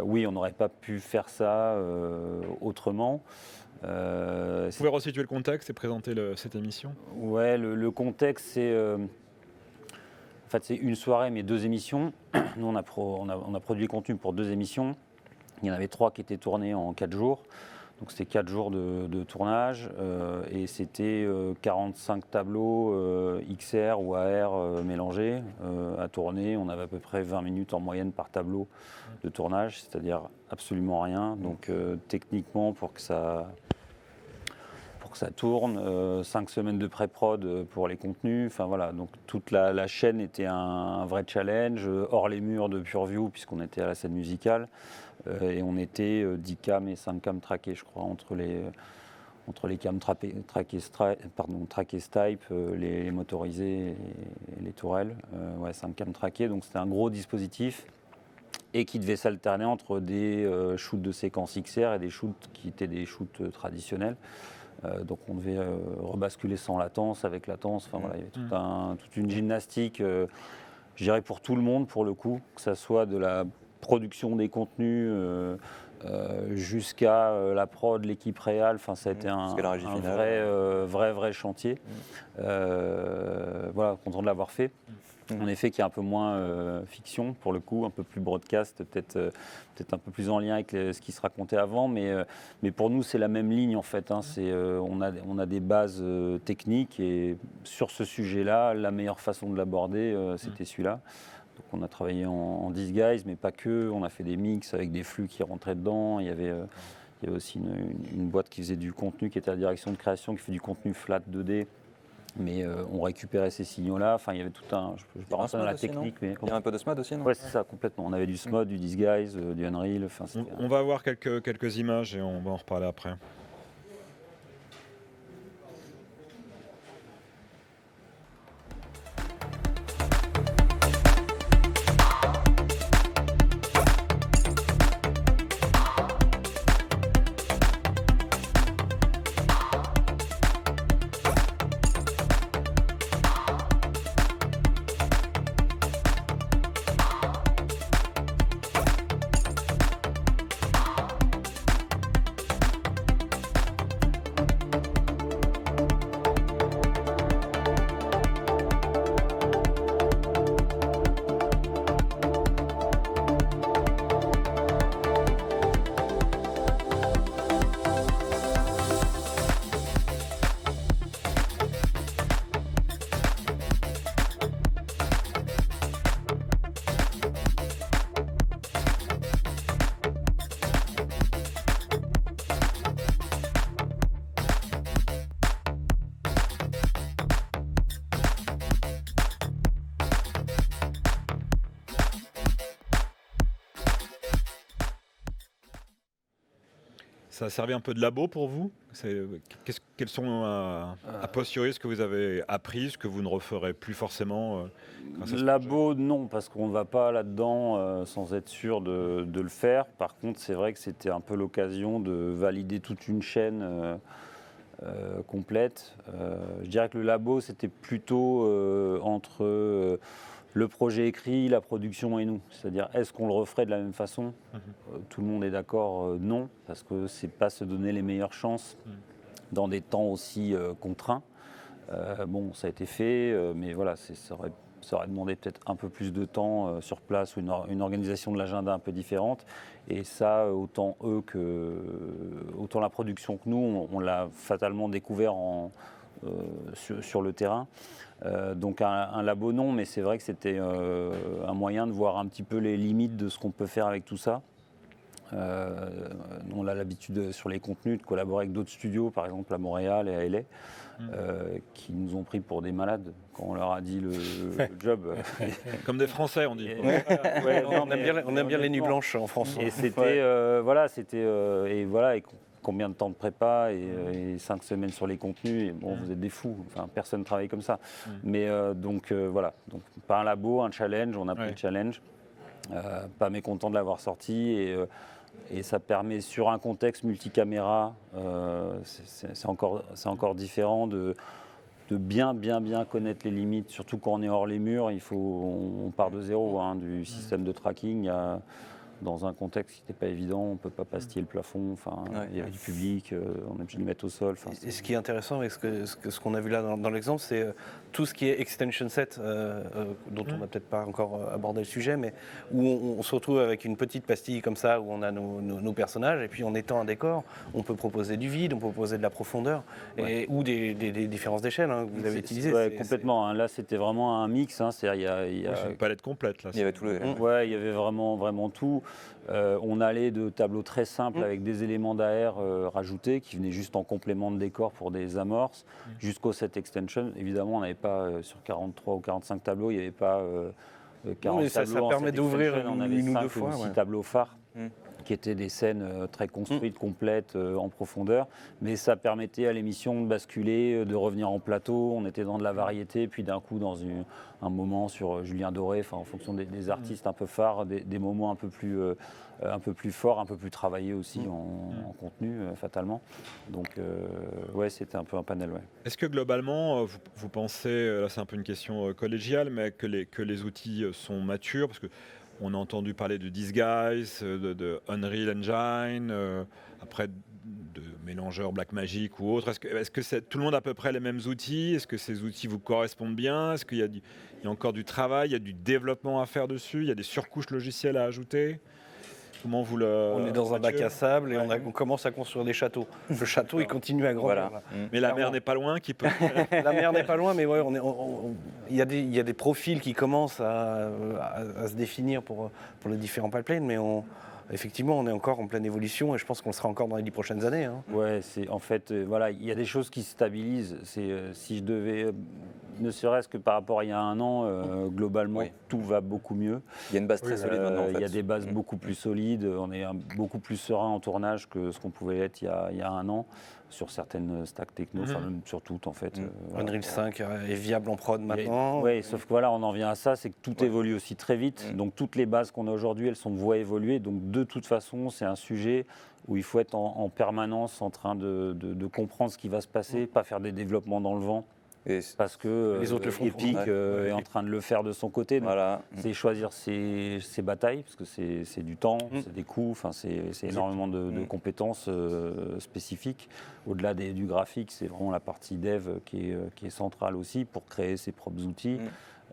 Oui, on n'aurait pas pu faire ça autrement. Vous pouvez resituer le contexte et présenter cette émission? Ouais, le contexte, c'est en fait, c'est une soirée mais 2 émissions. Nous, on a produit le contenu pour 2 émissions. Il y en avait 3 qui étaient tournés en 4 jours. Donc c'était 4 jours de tournage et c'était 45 tableaux XR ou AR mélangés à tourner. On avait à peu près 20 minutes en moyenne par tableau de tournage, c'est-à-dire absolument rien. Donc techniquement, pour que ça tourne, 5 semaines de pré-prod pour les contenus. Enfin voilà, donc toute la chaîne était un vrai challenge, hors les murs de PureView, puisqu'on était à la scène musicale. Et on était 10 cams et 5 cams traqués, je crois, entre les cams traqués Stipe, les motorisés et les tourelles. 5 cams traqués, donc c'était un gros dispositif et qui devait s'alterner entre des shoots de séquences XR et des shoots qui étaient des shoots traditionnels. Donc on devait rebasculer sans latence, avec latence. Enfin voilà, il y avait toute une gymnastique, je dirais pour tout le monde pour le coup, que ça soit de la production des contenus jusqu'à la prod, l'équipe réelle. Enfin, ça a été un vrai chantier. Voilà, content de l'avoir fait. En effet, qui est un peu moins fiction pour le coup, un peu plus broadcast, peut-être un peu plus en lien avec ce qui se racontait avant, mais pour nous c'est la même ligne en fait. On a des bases techniques et sur ce sujet-là, la meilleure façon de l'aborder, c'était celui-là. Donc on a travaillé en disguise, mais pas que. On a fait des mix avec des flux qui rentraient dedans. Il y avait aussi une boîte qui faisait du contenu, qui était à la direction de création, qui fait du contenu flat 2D. Mais on récupérait ces signaux-là. Enfin, il y avait tout un. Je ne vais pas rentrer dans la technique, mais. Il y a un peu de SMOD aussi, non? Ouais, c'est ça, complètement. On avait du SMOD, du disguise, du Unreal. Enfin, on va voir quelques images et on va en reparler après. Ça a servi un peu de labo pour vous? Quels sont a posteriori ce que vous avez appris, ce que vous ne referez plus forcément Labo, non, parce qu'on ne va pas là-dedans sans être sûr de le faire. Par contre, c'est vrai que c'était un peu l'occasion de valider toute une chaîne complète. Je dirais que le labo, c'était plutôt entre le projet écrit, la production et nous. C'est-à-dire, est-ce qu'on le referait de la même façon? Tout le monde est d'accord, non, parce que c'est pas se donner les meilleures chances dans des temps aussi contraints. Bon, ça a été fait, mais voilà, ça aurait demandé peut-être un peu plus de temps sur place ou une organisation de l'agenda un peu différente. Et ça, autant la production que nous, on l'a fatalement découvert sur le terrain. Donc un labo non, mais c'est vrai que c'était un moyen de voir un petit peu les limites de ce qu'on peut faire avec tout ça. On a l'habitude sur les contenus de collaborer avec d'autres studios, par exemple à Montréal et à LA, qui nous ont pris pour des malades quand on leur a dit le job. Comme des Français, on dit. Ouais, non, On aime bien les nuits honnêtement. blanches en France. Et c'était, combien de temps de prépa et 5 semaines sur les contenus. Et bon, vous êtes des fous. Enfin, personne ne travaille comme ça. Mais voilà. Donc, pas un labo, un challenge. On a pris le challenge. Pas mécontent de l'avoir sorti. Et ça permet, sur un contexte multicaméra, c'est encore différent de bien connaître les limites, surtout quand on est hors les murs. On part de zéro, du système de tracking. Dans un contexte qui n'était pas évident, on ne peut pas pastiller le plafond, il y avait du public, on est obligé de le mettre au sol. Et ce qui est intéressant avec ce qu'on a vu là dans l'exemple, c'est tout ce qui est extension set, dont on n'a peut-être pas encore abordé le sujet, mais où on se retrouve avec une petite pastille comme ça, où on a nos personnages, et puis en étant un décor, on peut proposer du vide, on peut proposer de la profondeur, ou des différences d'échelle que vous avez utilisées. Ouais, complètement. Là, c'était vraiment un mix. C'est-à-dire, C'est une palette complète. Là, Il y avait tout le. Ouais, il y avait vraiment tout. On allait de tableaux très simples avec des éléments d'AR rajoutés qui venaient juste en complément de décor pour des amorces, jusqu'au set extension. Évidemment, on n'avait pas sur 43 ou 45 tableaux, il n'y avait pas 40 ça tableaux. permet d'ouvrir on avait une ou 5 deux fois. ou 6 tableaux phares. Qui étaient des scènes très construites, complètes, en profondeur. Mais ça permettait à l'émission de basculer, de revenir en plateau. On était dans de la variété, puis d'un coup, dans un moment sur Julien Doré, en fonction des artistes un peu phares, des moments un peu plus forts, un peu plus travaillés aussi en contenu, fatalement. Donc, c'était un peu un panel. Ouais. Est-ce que globalement, vous pensez, là c'est un peu une question collégiale, mais que les outils sont matures parce que on a entendu parler de Disguise, de Unreal Engine, après de mélangeurs Blackmagic ou autres. Est-ce que tout le monde a à peu près les mêmes outils? Est-ce que ces outils vous correspondent bien? Est-ce qu'il y a encore du travail, il y a du développement à faire dessus? Il y a des surcouches logicielles à ajouter? Comment vous On est dans un bac à sable et on commence à construire des châteaux. Le château, il continue à grandir. Voilà. Mais la mer n'est pas loin, qui peut... La mer n'est pas loin, mais il y a des profils qui commencent à se définir pour les différents pipelines, mais effectivement, on est encore en pleine évolution et je pense qu'on sera encore dans les 10 prochaines années. Ouais, il y a des choses qui se stabilisent. Si je devais, ne serait-ce que par rapport à il y a un an, globalement, tout va beaucoup mieux. Il y a une base très solide maintenant. Il y a des bases beaucoup plus solides. On est beaucoup plus serein en tournage que ce qu'on pouvait être il y a un an sur certaines stacks techno, même sur toutes en fait. Unreal 5 est viable en prod maintenant. Oui, sauf que on en vient à ça, c'est que tout évolue aussi très vite. Donc toutes les bases qu'on a aujourd'hui, elles sont vouées à évoluer. Donc de toute façon, c'est un sujet où il faut être en permanence en train de comprendre ce qui va se passer, pas faire des développements dans le vent. Parce que les autres le font. Epic est en train de le faire de son côté. Donc Voilà. c'est choisir ses batailles, parce que c'est du temps, c'est des coûts, c'est énormément de compétences spécifiques. Au-delà du graphique, c'est vraiment la partie dev qui est centrale aussi pour créer ses propres outils,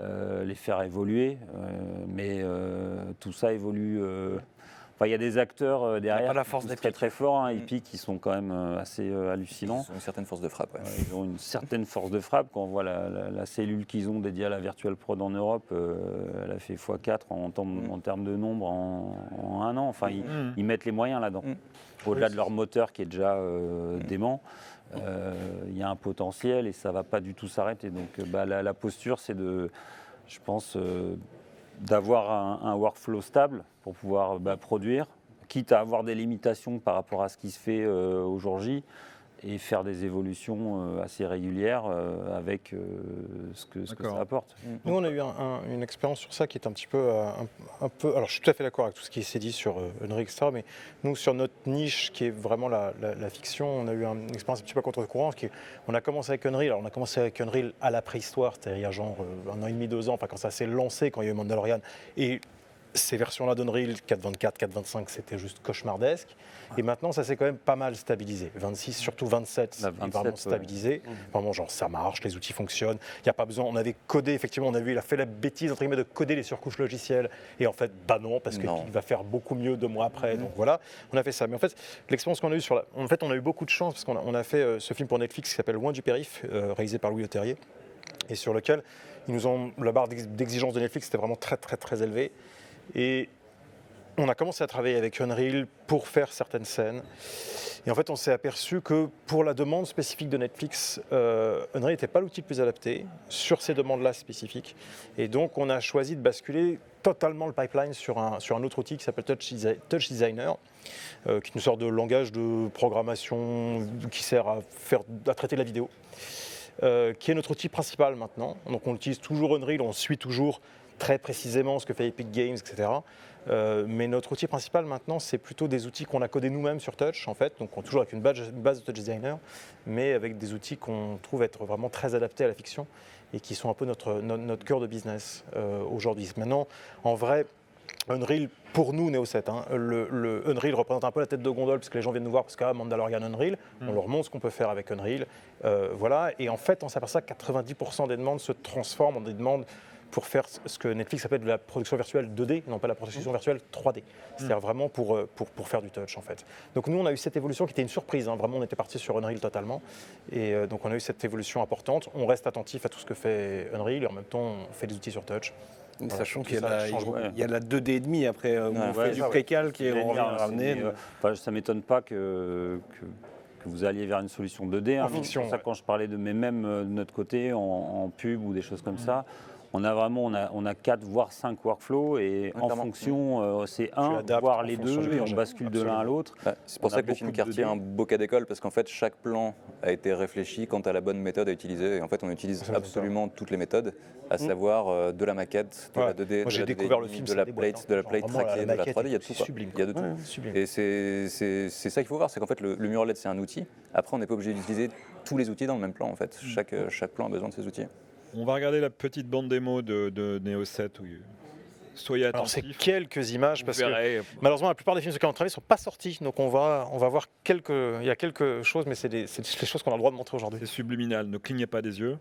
les faire évoluer. Mais tout ça évolue. Il y a des acteurs derrière la force qui sont très très forts, Epic, qui sont quand même assez hallucinants. Ils ont une certaine force de frappe. Ouais. Ils ont une certaine force de frappe. Quand on voit la cellule qu'ils ont dédiée à la Virtual Prod en Europe, elle a fait x4 en termes de nombre en un an. Ils mettent les moyens là-dedans. Au-delà de leur moteur qui est déjà dément, il y a un potentiel et ça ne va pas du tout s'arrêter. Donc la posture, c'est je pense, d'avoir un workflow stable pour pouvoir produire, quitte à avoir des limitations par rapport à ce qui se fait au jour J, et faire des évolutions assez régulières avec ce que ça apporte. Nous, on a eu une expérience sur ça qui est un petit peu, alors je suis tout à fait d'accord avec tout ce qui s'est dit sur Unreal, etc. Mais nous, sur notre niche, qui est vraiment la fiction, on a eu une expérience un petit peu contre-courant. On a commencé avec Unreal. Alors, on a commencé avec Unreal à la préhistoire, c'est-à-dire il y a genre 1 an et demi, 2 ans, quand ça s'est lancé, quand il y a eu Mandalorian. Et ces versions-là d'Unreal 4.24, 4.25, c'était juste cauchemardesque. Et maintenant, ça s'est quand même pas mal stabilisé. 26, surtout 27, c'est vraiment stabilisé. Vraiment, genre, ça marche, les outils fonctionnent. Il n'y a pas besoin. On avait codé, effectivement, il a fait la bêtise, entre guillemets, de coder les surcouches logicielles. Et en fait, non, parce qu'il va faire beaucoup mieux 2 mois après. Donc voilà, on a fait ça. Mais en fait, l'expérience qu'on a eue en fait, on a eu beaucoup de chance, parce qu'on a fait ce film pour Netflix qui s'appelle Loin du périph', réalisé par Louis Leterrier, et sur lequel la barre d'exigence de Netflix était vraiment très, très, très élevée. Et on a commencé à travailler avec Unreal pour faire certaines scènes. Et en fait, on s'est aperçu que pour la demande spécifique de Netflix, Unreal n'était pas l'outil le plus adapté sur ces demandes-là spécifiques. Et donc, on a choisi de basculer totalement le pipeline sur un autre outil qui s'appelle Touch Designer, qui est une sorte de langage de programmation qui sert à traiter la vidéo, qui est notre outil principal maintenant. Donc, on utilise toujours Unreal, on suit toujours très précisément ce que fait Epic Games, etc. Mais notre outil principal maintenant, c'est plutôt des outils qu'on a codés nous-mêmes sur Touch, en fait. Donc, on toujours avec une base de Touch Designer, mais avec des outils qu'on trouve être vraiment très adaptés à la fiction et qui sont un peu notre cœur de business aujourd'hui. Maintenant, en vrai, Unreal, pour nous, Neo 7, le Unreal représente un peu la tête de gondole parce que les gens viennent nous voir parce qu'à Mandalorian Unreal, on leur montre ce qu'on peut faire avec Unreal. Voilà. Et en fait, on s'aperçoit que 90% des demandes se transforment en des demandes pour faire ce que Netflix appelle de la production virtuelle 2D, non pas la production virtuelle 3D. C'est-à-dire vraiment pour faire du touch, en fait. Donc nous, on a eu cette évolution qui était une surprise. Vraiment, on était parti sur Unreal totalement. Et donc, on a eu cette évolution importante. On reste attentif à tout ce que fait Unreal et en même temps, on fait des outils sur touch. Voilà. Sachant qu'il y Ça change beaucoup. a la 2D et demi après, où on fait du précal qui est ramené. Ça ne m'étonne pas que vous alliez vers une solution 2D. En fiction, pour ça, quand je parlais de de notre côté, en pub ou des choses comme ça, on a 4 voire 5 workflows et en fonction, c'est un, voire les deux, et on bascule de l'un à l'autre. C'est pour ça que le film quartier est un beau cas d'école, parce qu'en fait, chaque plan a été réfléchi quant à la bonne méthode à utiliser. Et en fait, on utilise absolument toutes les méthodes, à savoir de la maquette, de la 2D, Moi, j'ai découvert le film, de la plate trackée, de la 3D, il y a de tout. Sublime. Il y a de tout. Sublime. Et c'est ça qu'il faut voir, c'est qu'en fait, le mural LED, c'est un outil. Après, on n'est pas obligé d'utiliser tous les outils dans le même plan, en fait. Chaque plan a besoin de ses outils. On va regarder la petite bande démo de Neo 7. Soyez attentifs. Alors, c'est quelques images, parce verrez. que malheureusement, la plupart des films sur lesquels on travaille ne sont pas sortis. Donc, on va voir il y a quelques choses, mais c'est les choses qu'on a le droit de montrer aujourd'hui. C'est subliminal, ne clignez pas des yeux.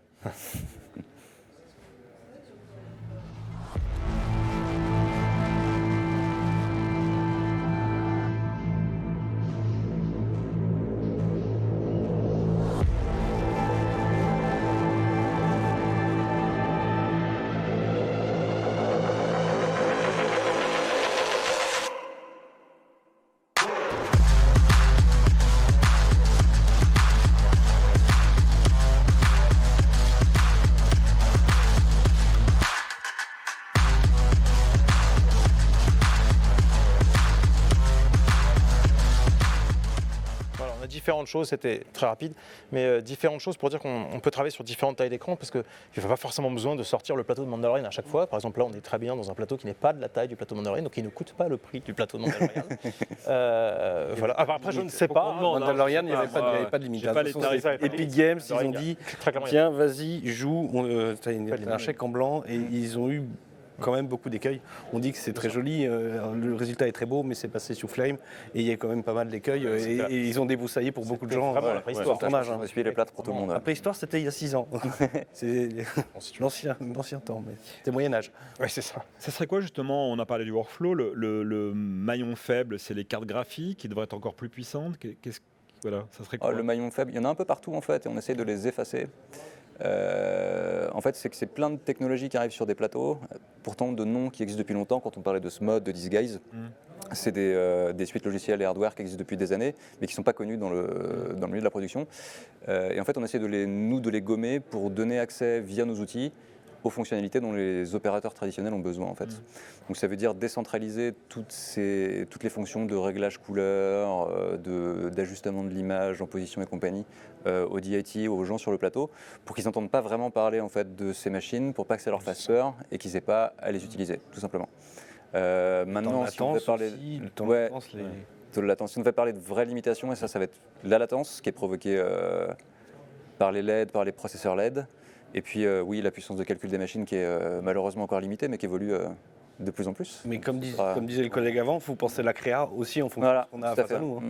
Différentes choses, c'était très rapide, mais différentes choses pour dire qu'on peut travailler sur différentes tailles d'écran parce qu'il n'y a pas forcément besoin de sortir le plateau de Mandalorian à chaque fois. Par exemple, là, on est très bien dans un plateau qui n'est pas de la taille du plateau de Mandalorian, donc il ne coûte pas le prix du plateau de Mandalorian. Voilà. Après, je ne sais pas. Mandalorian, il n'y avait pas de limite. Epic Games, ils ont dit tiens, vas-y, joue, tu as un chèque en blanc, et ils ont eu quand même beaucoup d'écueils. On dit que c'est très joli, le résultat est très beau, mais c'est passé sous Flame et il y a quand même pas mal d'écueils et ils ont débroussaillé pour beaucoup de gens. Vraiment la préhistoire. On a essuyé les plâtres pour tout le monde. La préhistoire, c'était il y a 6 ans. C'est l'ancien temps, mais c'était Moyen-Âge. Oui, c'est ça. Ça serait quoi justement, on a parlé du workflow, le maillon faible, c'est les cartes graphiques qui devraient être encore plus puissantes. Voilà, ça serait quoi? Le maillon faible, il y en a un peu partout en fait et on essaye de les effacer. En fait, c'est que c'est plein de technologies qui arrivent sur des plateaux, pourtant de noms qui existent depuis longtemps. Quand on parlait de SMOD, de Disguise, c'est des suites logicielles et hardware qui existent depuis des années, mais qui ne sont pas connus dans le milieu de la production. Et en fait, on essaie de les gommer pour donner accès via nos outils aux fonctionnalités dont les opérateurs traditionnels ont besoin en fait. Donc ça veut dire décentraliser toutes les fonctions de réglage couleur, d'ajustement de l'image en position et compagnie aux DIT, aux gens sur le plateau, pour qu'ils n'entendent pas vraiment parler en fait de ces machines, pour pas que ça leur fasse peur et qu'ils n'aient pas à les utiliser, tout simplement. Maintenant, si on veut parler de latence, si on veut parler de vraies limitations, et ça va être la latence qui est provoquée par les LED, par les processeurs LED. Et puis oui, la puissance de calcul des machines qui est malheureusement encore limitée, mais qui évolue de plus en plus. Mais comme disait le collègue avant, il faut penser la créa aussi en fonction de ce qu'on a face à nous.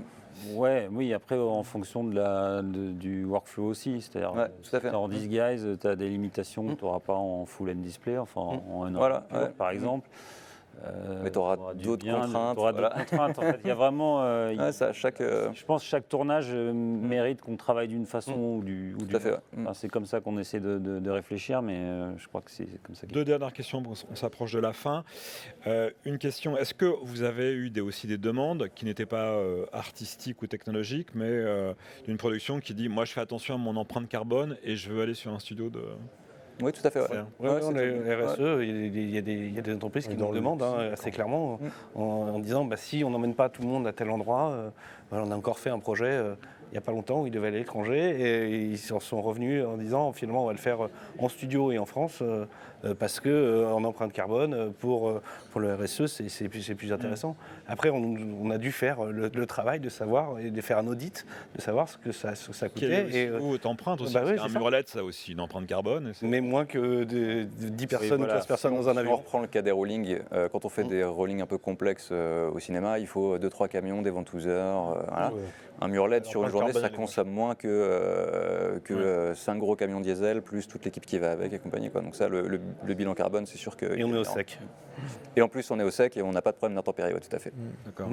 Oui, après en fonction du workflow aussi. C'est-à-dire en Disguise, tu as des limitations que tu n'auras pas en full end display, enfin en par exemple. Mais tu auras d'autres contraintes. Tu auras d'autres contraintes. En fait, il y a vraiment. Je pense que chaque tournage mérite qu'on travaille d'une façon ou d'une autre. Enfin, c'est comme ça qu'on essaie de réfléchir, mais je crois que c'est comme ça. Deux dernières questions, on s'approche de la fin. Une question, est-ce que vous avez eu aussi des demandes qui n'étaient pas artistiques ou technologiques, mais d'une production qui dit, moi je fais attention à mon empreinte carbone et je veux aller sur un studio de... Oui, tout à fait. Les RSE, il y a des entreprises qui nous demandent assez clairement en disant si on n'emmène pas tout le monde à tel endroit, on a encore fait un projet il n'y a pas longtemps où ils devaient aller à l'étranger et ils en sont revenus en disant finalement on va le faire en studio et en France parce qu'en empreinte carbone pour le RSE c'est plus intéressant. Après on a dû faire le travail de savoir et de faire un audit, de savoir ce que ça coûtait. Ou empreinte aussi, un murlet ça a aussi une empreinte carbone. Mais moins que 10 personnes ou 15 personnes dans un avion. On reprend le cas des rollings. Quand on fait des rollings un peu complexes au cinéma, il faut 2-3 camions, des ventouseurs. Voilà. Un murlet sur une journée, ça consomme moins que 5 gros camions diesel, plus toute l'équipe qui va avec et compagnie. Donc ça, le bilan carbone, c'est sûr que... Et on est au sec. Et en plus, on est au sec et on n'a pas de problème d'intempéries, tout à fait. D'accord.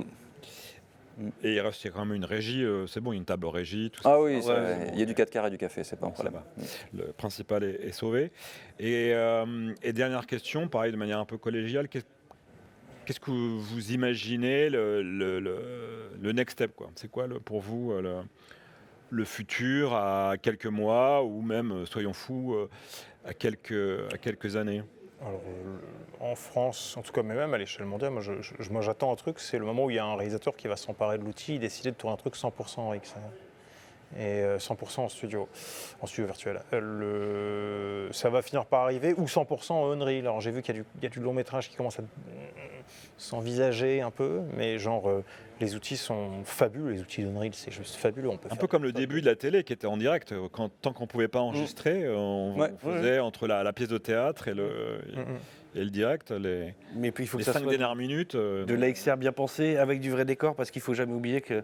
Et il reste quand même une régie, c'est bon, une table régie, tout ça. Ah oui, il y a du 4 quarts et du café, c'est pas un problème. Le principal est sauvé. Et dernière question, pareil de manière un peu collégiale, qu'est-ce que vous imaginez le next step, quoi? C'est quoi pour vous le futur à quelques mois ou même, soyons fous, à quelques années? Alors, en France, en tout cas, mais même à l'échelle mondiale, moi j'attends un truc, c'est le moment où il y a un réalisateur qui va s'emparer de l'outil et décider de tourner un truc 100% en XR. Et 100% en studio virtuel. Ça va finir par arriver, ou 100% en Unreal. Alors j'ai vu qu'il y a du long métrage qui commence à s'envisager un peu, mais les outils sont fabuleux, les outils d'Unreal, c'est juste fabuleux. On peut un peu comme le début de la télé qui était en direct, tant qu'on ne pouvait pas enregistrer, on faisait entre la pièce de théâtre et le direct, mais puis il faut les que ça 5 soit dernières minutes. De la XR bien pensé, avec du vrai décor, parce qu'il ne faut jamais oublier que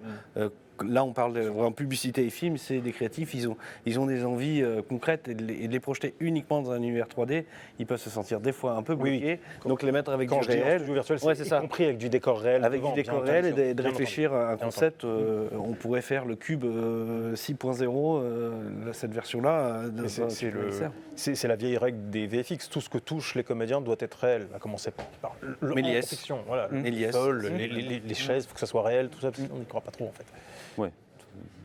là on parle en publicité et film, c'est des créatifs, ils ont des envies concrètes et de les projeter uniquement dans un univers 3D, ils peuvent se sentir des fois un peu bloqués, donc les mettre avec du réel. Studio virtuel, c'est y compris avec du décor réel. Avec du décor réel et de réfléchir à un concept, on pourrait faire le cube 6.0, cette version-là. C'est la vieille règle des VFX, tout ce que touche les comédiens doit être réel, à commencer par Méliès. Voilà, le sol, les chaises, il faut que ça soit réel, tout ça, parce qu'on n'y croit pas trop en fait. Oui, de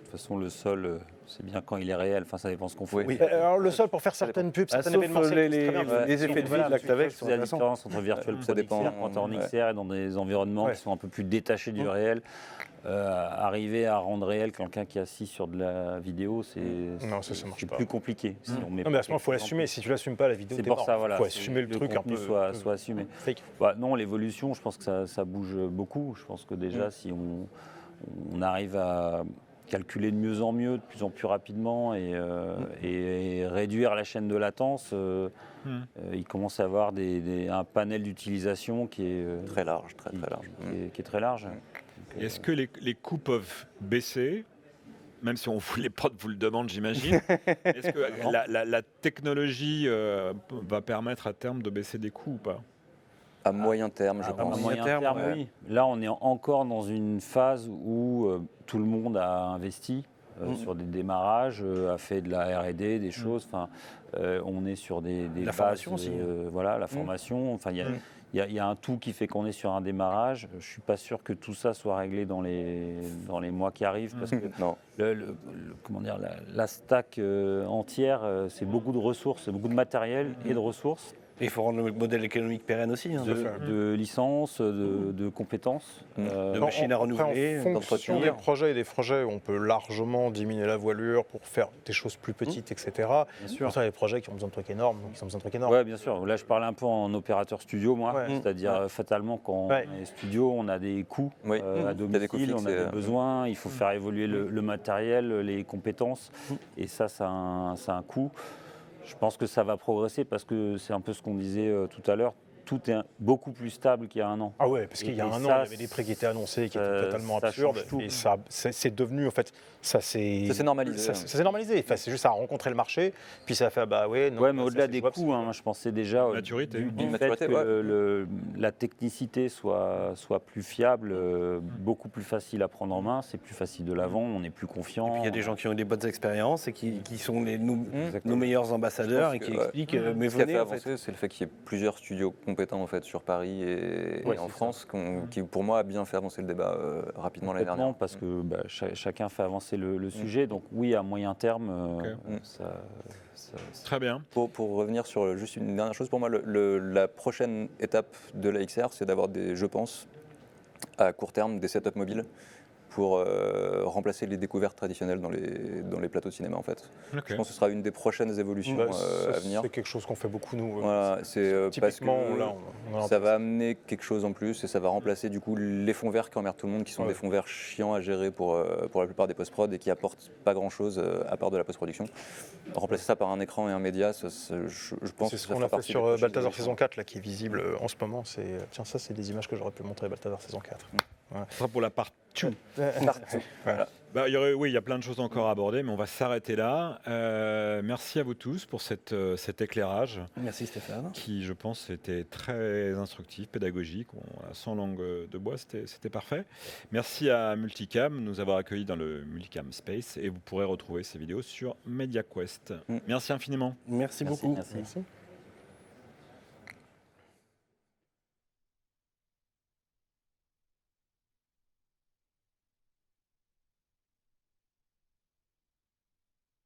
toute façon le sol, c'est bien quand il est réel, enfin ça dépend ce qu'on fait. Oui. Alors le sol pour faire certaines pubs, certains événements, les effets de vide là que tu avais, c'est la différence entre virtuel et XR, quand tu es en XR et dans des environnements qui sont un peu plus détachés du réel. Arriver à rendre réel quelqu'un qui est assis sur de la vidéo, c'est plus compliqué. Si on met non, mais à ce moment, il faut l'assumer. Si tu l'assumes pas, la vidéo, c'est pour ça, il faut assumer le truc un peu. Soit assumé. Non, l'évolution, je pense que ça bouge beaucoup. Je pense que déjà, si on arrive à calculer de mieux en mieux, de plus en plus rapidement et réduire la chaîne de latence, il commence à y avoir un panel d'utilisation qui est très large, très large. Qui est très large. Est-ce que les coûts peuvent baisser, même si les prods vous le demandent, j'imagine? Est-ce que la technologie va permettre à terme de baisser des coûts ou pas? À moyen terme, je pense. À moyen terme, oui. Là, on est encore dans une phase où tout le monde a investi sur des démarrages, a fait de la R&D, des choses. On est sur des la bases, formation aussi. Voilà, la formation. Enfin, il y a un tout qui fait qu'on est sur un démarrage. Je ne suis pas sûr que tout ça soit réglé dans les mois qui arrivent, parce que comment dire, la stack entière, c'est beaucoup de ressources, beaucoup de matériel et de ressources. Et il faut rendre le modèle économique pérenne aussi. De licences, de compétences. De machines à renouveler, en fonction des projets, on peut largement diminuer la voilure pour faire des choses plus petites, etc. Bien sûr. Il y a des projets qui ont besoin de trucs énormes, donc ils ont besoin de trucs énormes. Oui, bien sûr. Là, je parlais un peu en opérateur studio, moi. C'est-à-dire, fatalement, quand on est studio, on a des coûts à domicile, on a des besoins, il faut faire évoluer le matériel, les compétences. Et ça a un coût. Je pense que ça va progresser parce que c'est un peu ce qu'on disait tout à l'heure. tout est beaucoup plus stable qu'il y a un an. Ah ouais, parce qu'il y a Et un an, ça, il y avait des prix qui étaient annoncés, qui ça- étaient totalement ça absurdes. change tout. Et ça, c'est devenu, en fait, ça s'est normalisé. Ça s'est normalisé. Enfin, c'est juste ça a rencontré le marché, puis ça a fait, bah ouais, non. Ouais, mais bah, au-delà ça, des c'est jouable, coûts, hein, moi, je pensais déjà Maturité. du fait Maturité, que ouais. la technicité soit plus fiable, beaucoup plus facile à prendre en main, c'est plus facile de la vendre, on est plus confiant. Et puis il y a des gens qui ont eu des bonnes expériences et qui sont nos Exactement. meilleurs ambassadeurs et Je qui pense que, expliquent mais Ce qui a fait venez en fait. avancer, c'est le fait qu'il y ait plusieurs studios compétents en fait, sur Paris et Ouais, en c'est France, qui pour moi a bien fait avancer le débat rapidement l'année Complètement, dernière. parce que chacun fait avancer le sujet. Donc oui, à moyen terme, ça- Très bien. Pour revenir sur juste une dernière chose, pour moi, la prochaine étape de la XR, c'est d'avoir je pense, à court terme, des setups mobiles pour remplacer les découvertes traditionnelles dans les plateaux de cinéma en fait. Ok. Je pense que ce sera une des prochaines évolutions Bah, à venir. c'est quelque chose qu'on fait beaucoup, nous. Voilà, c'est parce que Typiquement, là, on en ça va amener quelque chose en plus et ça va remplacer du coup les fonds verts qui emmerdent tout le monde, qui sont Ouais. des fonds verts chiants à gérer pour la plupart des post-prod et qui apportent pas grand-chose à part de la post-production. Remplacer ça par un écran et un média, je pense C'est que ce ça qu'on fera a fait partie des sur prochaines Balthazar évolutions. saison 4, là, qui est visible en ce moment. Tiens, ça, c'est des images que j'aurais pu montrer, Balthazar saison 4. Ce sera pour la part 2. Voilà. Bah, il y a plein de choses encore à aborder, mais on va s'arrêter là. Merci à vous tous pour cet éclairage Merci Stéphane. qui, je pense, était très instructif, pédagogique. Sans langue de bois, c'était parfait. Merci à Multicam de nous avoir accueillis dans le Multicam Space et vous pourrez retrouver ces vidéos sur MediaQuest. Merci infiniment. Merci beaucoup. Merci. Merci.